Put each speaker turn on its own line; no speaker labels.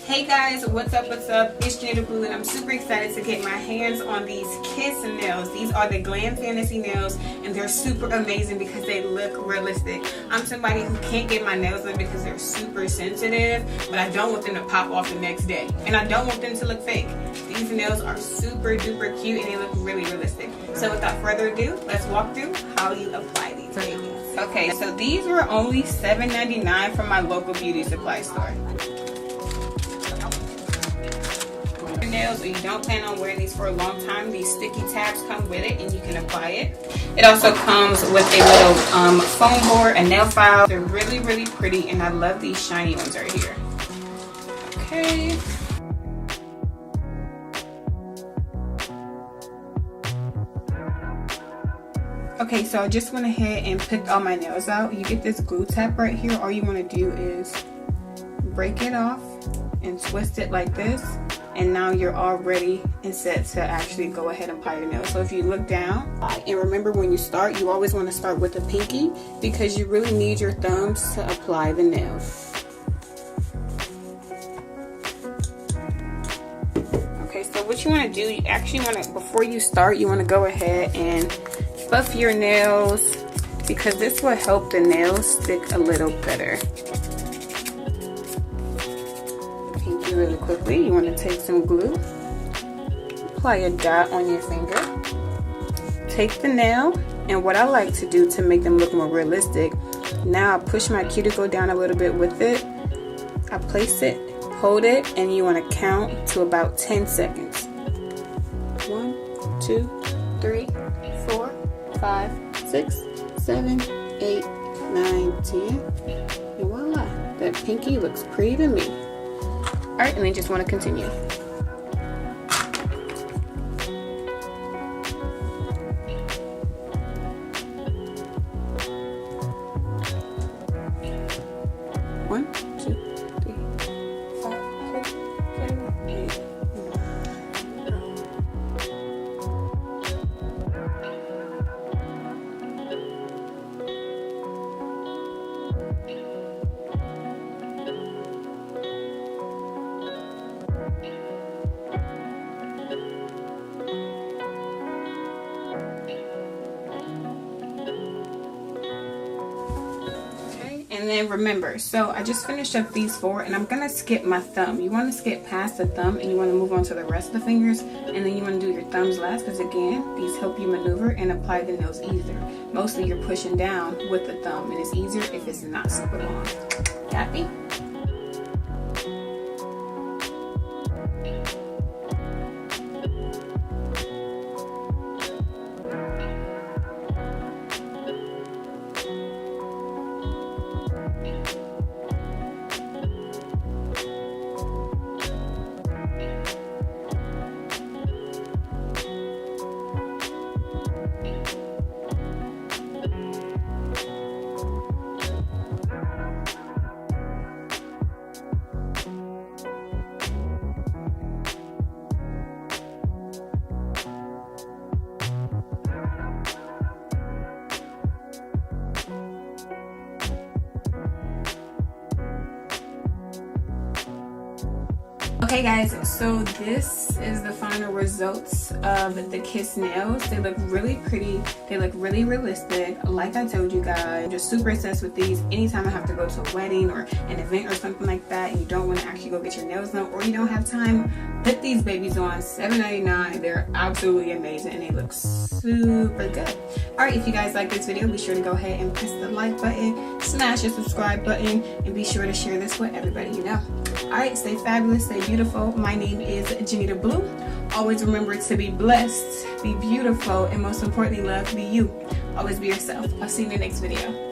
Hey guys, what's up, it's Jeanita Blue and I'm super excited to get my hands on these Kiss nails. These are the Glam Fantasy nails and they're super amazing because they look realistic. I'm somebody who can't get my nails done because they're super sensitive, but I don't want them to pop off the next day and I don't want them to look fake. These nails are super duper cute and they look really realistic. So without further ado, let's walk through how you apply these babies. Okay, so these were only $7.99 from my local beauty supply store. Nails, or you don't plan on wearing these for a long time, these sticky tabs come with it and you can apply it. It also comes with a little foam board, a nail file. They're really, really pretty and I love these shiny ones right here. Okay. Okay, so I just went ahead and picked all my nails out. You get this glue tab right here. All you want to do is break it off and twist it like this. And now you're all ready and set to actually go ahead and apply your nails. So if you look down, and remember when you start, you always want to start with the pinky because you really need your thumbs to apply the nails. Okay, so what you want to do, you actually want to, before you start, you want to go ahead and buff your nails because this will help the nails stick a little better. Really quickly, you want to take some glue, apply a dot on your finger, take the nail, and what I like to do to make them look more realistic, now I push my cuticle down a little bit with it, I place it, hold it, and you want to count to about 10 seconds. 1, 2, 3, 4, 5, 6, 7, 8, 9, 10, and voila, that pinky looks pretty to me. Alright, and then just want to continue. One, two, three, 5, 6, 7, 8, 9. And then remember, so I just finished up these 4 and I'm gonna skip my thumb. You want to skip past the thumb and you want to move on to the rest of the fingers, and then you want to do your thumbs last because again, these help you maneuver and apply the nails easier. Mostly you're pushing down with the thumb and it's easier if it's not super long. Got me? Okay guys, so this is the final results of the Kiss nails. They look really pretty, they look really realistic. Like I told you guys, I'm just super obsessed with these. Anytime I have to go to a wedding or an event or something like that and you don't want to actually go get your nails done or you don't have time, put these babies on. $7.99. They're absolutely amazing and they look super good. Alright, if you guys like this video, be sure to go ahead and press the like button, smash the subscribe button, and be sure to share this with everybody you know. Alright, stay fabulous, stay beautiful. My name is Jeanita Blue. Always remember to be blessed, be beautiful, and most importantly, love, be you. Always be yourself. I'll see you in the next video.